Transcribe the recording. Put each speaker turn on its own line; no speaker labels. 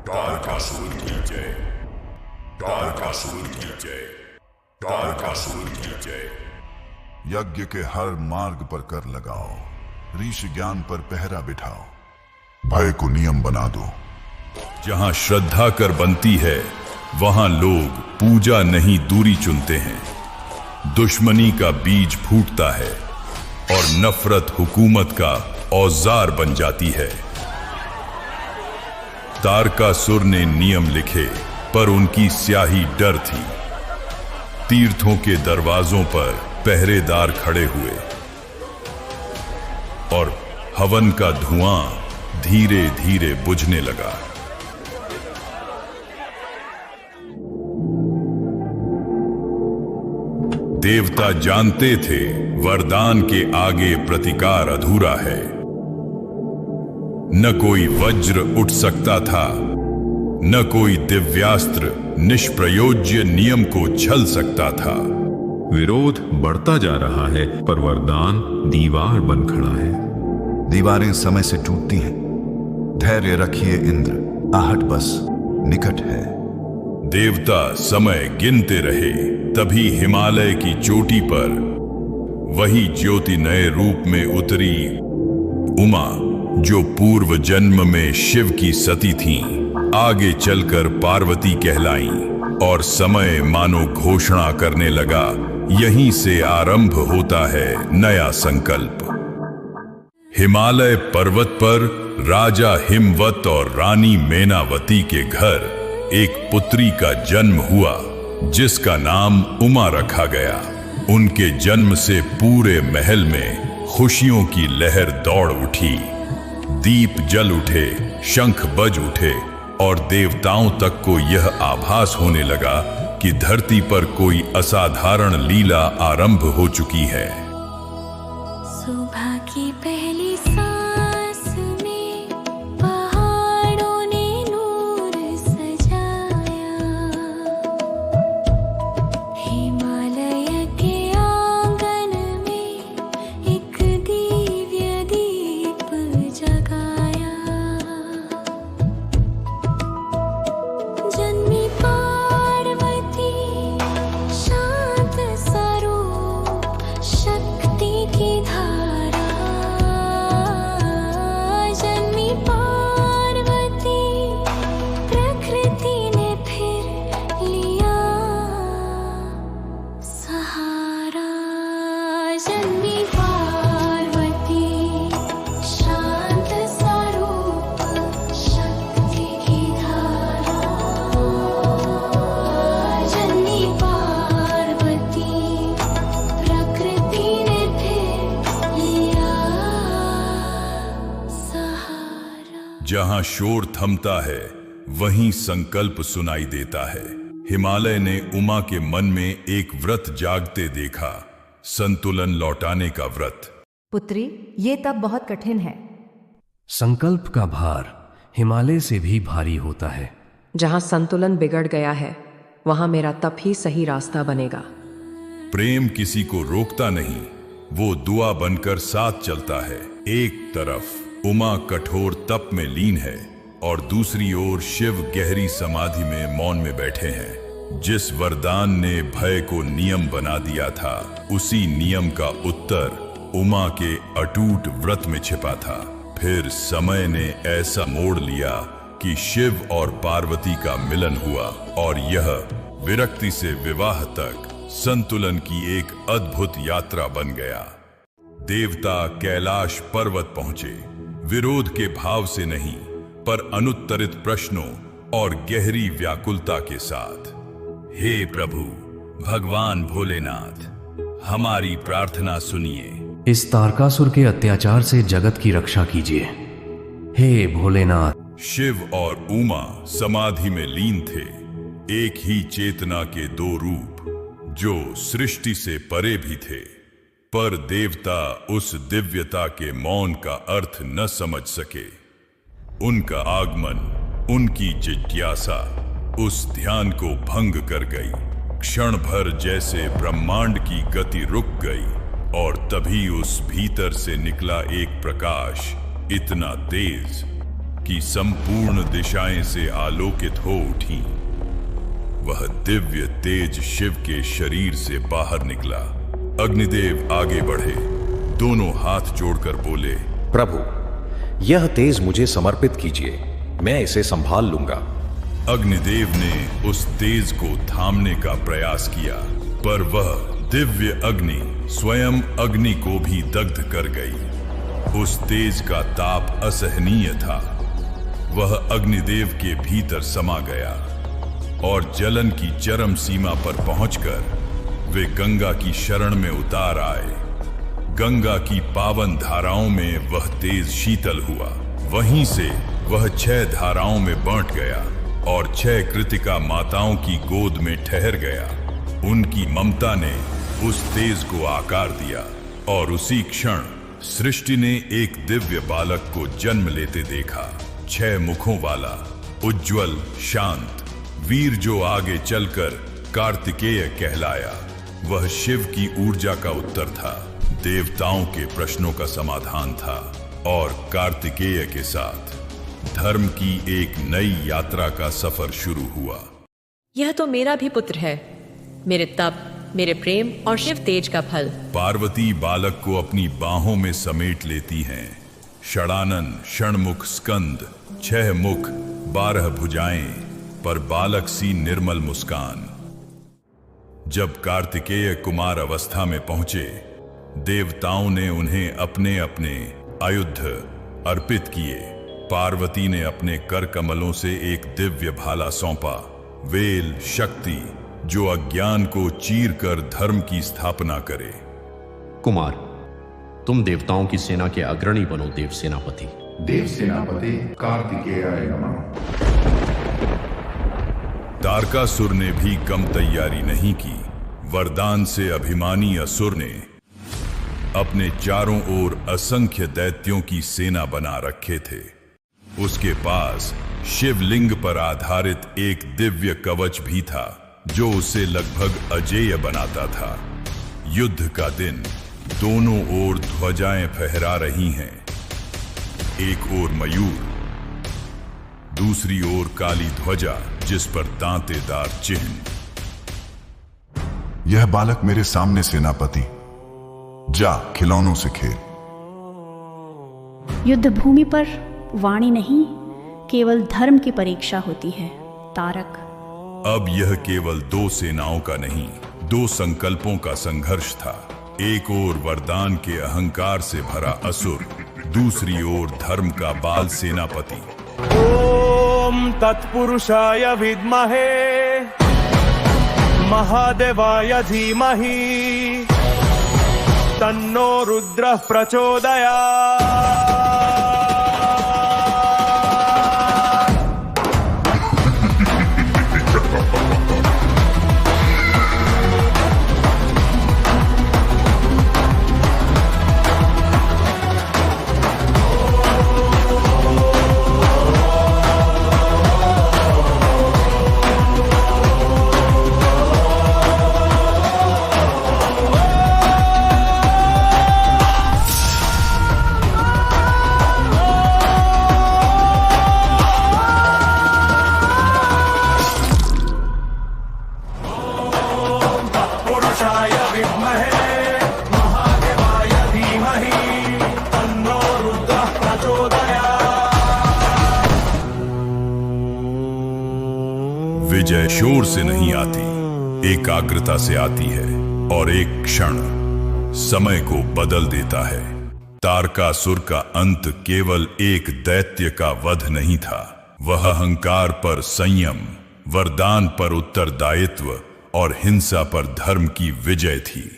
तारकासुर की जय। तारकासुर की जय। तारकासुर की जय।
यज्ञ के हर मार्ग पर कर लगाओ, ऋषि ज्ञान पर पहरा बिठाओ, भय को नियम बना दो।
जहां श्रद्धा कर बनती है वहां लोग पूजा नहीं दूरी चुनते हैं। दुश्मनी का बीज फूटता है और नफरत हुकूमत का औजार बन जाती है। तारकासुर ने नियम लिखे पर उनकी स्याही डर थी। तीर्थों के दरवाजों पर पहरेदार खड़े हुए और हवन का धुआं धीरे धीरे बुझने लगा। देवता जानते थे वरदान के आगे प्रतिकार अधूरा है। न कोई वज्र उठ सकता था, न कोई दिव्यास्त्र निष्प्रयोज्य नियम को छल सकता था।
विरोध बढ़ता जा रहा है पर वरदान दीवार बन खड़ा है।
दीवारें समय से टूटती हैं, धैर्य रखिए इंद्र, आहट बस निकट है।
देवता समय गिनते रहे, तभी हिमालय की चोटी पर वही ज्योति नए रूप में उतरी। उमा, जो पूर्व जन्म में शिव की सती थीं, आगे चलकर पार्वती कहलाईं और समय मानो घोषणा करने लगा, यहीं से आरंभ होता है नया संकल्प। हिमालय पर्वत पर राजा हिमवत और रानी मेनावती के घर एक पुत्री का जन्म हुआ जिसका नाम उमा रखा गया। उनके जन्म से पूरे महल में खुशियों की लहर दौड़ उठी। दीप जल उठे, शंख बज उठे और देवताओं तक को यह आभास होने लगा कि धरती पर कोई असाधारण लीला आरंभ हो चुकी है।
सुबह की पहली सांस में पहाड़ों ने नूर सजाया। हिमालय के आंगन में एक दिव्य दीप जगाया। जन्मी पार्वती शांत स्वरूप, शक्ति की धारा। जन्मी पार्वती, प्रकृति ने फिर लिया सहारा। जन्मी पार्वती, शांत स्वरूप, शक्ति की धारा। जन्मी पार्वती, प्रकृति ने फिर लिया सहारा।
जहां शोर थमता है वहीं संकल्प सुनाई देता है। हिमालय ने उमा के मन में एक व्रत जागते देखा, संतुलन लौटाने का व्रत।
पुत्री, ये तब बहुत कठिन है।
संकल्प का भार हिमालय से भी भारी होता है।
जहां संतुलन बिगड़ गया है वहां मेरा तप ही सही रास्ता बनेगा।
प्रेम किसी को रोकता नहीं, वो दुआ बनकर साथ चलता है। एक तरफ उमा कठोर तप में लीन है और दूसरी ओर शिव गहरी समाधि में मौन में बैठे हैं। जिस वरदान ने भय को नियम बना दिया था, उसी नियम का उत्तर उमा के अटूट व्रत में छिपा था। फिर समय ने ऐसा मोड़ लिया कि शिव और पार्वती का मिलन हुआ और यह विरक्ति से विवाह तक संतुलन की एक अद्भुत यात्रा बन गया। देवता कैलाश पर्वत पहुंचे, विरोध के भाव से नहीं पर अनुत्तरित प्रश्नों और गहरी व्याकुलता के साथ। हे प्रभु भगवान भोलेनाथ, हमारी प्रार्थना सुनिए।
इस तारकासुर के अत्याचार से जगत की रक्षा कीजिए। हे भोलेनाथ।
शिव और उमा समाधि में लीन थे, एक ही चेतना के दो रूप जो सृष्टि से परे भी थे। पर देवता उस दिव्यता के मौन का अर्थ न समझ सके। उनका आगमन, उनकी जिज्ञासा उस ध्यान को भंग कर गई। क्षण भर जैसे ब्रह्मांड की गति रुक गई और तभी उस भीतर से निकला एक प्रकाश इतना तेज कि संपूर्ण दिशाएं से आलोकित हो उठी। वह दिव्य तेज शिव के शरीर से बाहर निकला। अग्निदेव आगे बढ़े, दोनों हाथ जोड़कर बोले,
प्रभु, यह तेज मुझे समर्पित कीजिए, मैं इसे संभाल लूंगा।
अग्निदेव ने उस तेज को थामने का प्रयास किया, पर वह दिव्य अग्नि स्वयं अग्नि को भी दग्ध कर गई। उस तेज का ताप असहनीय था। वह अग्निदेव के भीतर समा गया और जलन की चरम सीमा पर पहुंचकर वे गंगा की शरण में उतार आए। गंगा की पावन धाराओं में वह तेज शीतल हुआ। वहीं से वह 6 धाराओं में बांट गया और 6 कृतिका माताओं की गोद में ठहर गया। उनकी ममता ने उस तेज को आकार दिया और उसी क्षण सृष्टि ने एक दिव्य बालक को जन्म लेते देखा। 6 मुखों वाला, उज्ज्वल, शांत वीर, जो आगे चलकर कार्तिकेय कहलाया। वह शिव की ऊर्जा का उत्तर था, देवताओं के प्रश्नों का समाधान था और कार्तिकेय के साथ धर्म की एक नई यात्रा का सफर शुरू हुआ।
यह तो मेरा भी पुत्र है, मेरे तप, मेरे प्रेम और शिव तेज का फल।
पार्वती बालक को अपनी बाहों में समेट लेती हैं। षडानन, षणमुख, स्कंद, 6 मुख, 12 भुजाएं, पर बालक सी निर्मल मुस्कान। जब कार्तिकेय कुमार अवस्था में पहुंचे, देवताओं ने उन्हें अपने अपने आयुध अर्पित किए। पार्वती ने अपने कर कमलों से एक दिव्य भाला सौंपा, वेल शक्ति, जो अज्ञान को चीर कर धर्म की स्थापना करे।
कुमार, तुम देवताओं की सेना के अग्रणी बनो, देव सेनापति।
देव सेनापति कार्तिकेय नमः।
तारकासुर ने भी कम तैयारी नहीं की। वरदान से अभिमानी असुर ने अपने चारों ओर असंख्य दैत्यों की सेना बना रखे थे। उसके पास शिवलिंग पर आधारित एक दिव्य कवच भी था, जो उसे लगभग अजेय बनाता था। युद्ध का दिन, दोनों ओर ध्वजाएं फहरा रही हैं। एक ओर मयूर, दूसरी ओर काली ध्वजा जिस पर दांतेदार चिन्ह।
यह बालक मेरे सामने सेनापति, जा खिलौनों से खेल।
युद्ध भूमि पर वाणी नहीं, केवल धर्म की परीक्षा होती है, तारक।
अब यह केवल 2 सेनाओं का नहीं, 2 संकल्पों का संघर्ष था। एक ओर वरदान के अहंकार से भरा असुर, दूसरी ओर धर्म का बाल सेनापति।
ओम तत्पुरुषाय विद्महे महादेवाय धीमहि तन्नो रुद्रः प्रचोदयात्।
विजय शोर से नहीं आती, एकाग्रता से आती है और एक क्षण समय को बदल देता है। तारकासुर का अंत केवल एक दैत्य का वध नहीं था, वह अहंकार पर संयम, वरदान पर उत्तरदायित्व और हिंसा पर धर्म की विजय थी।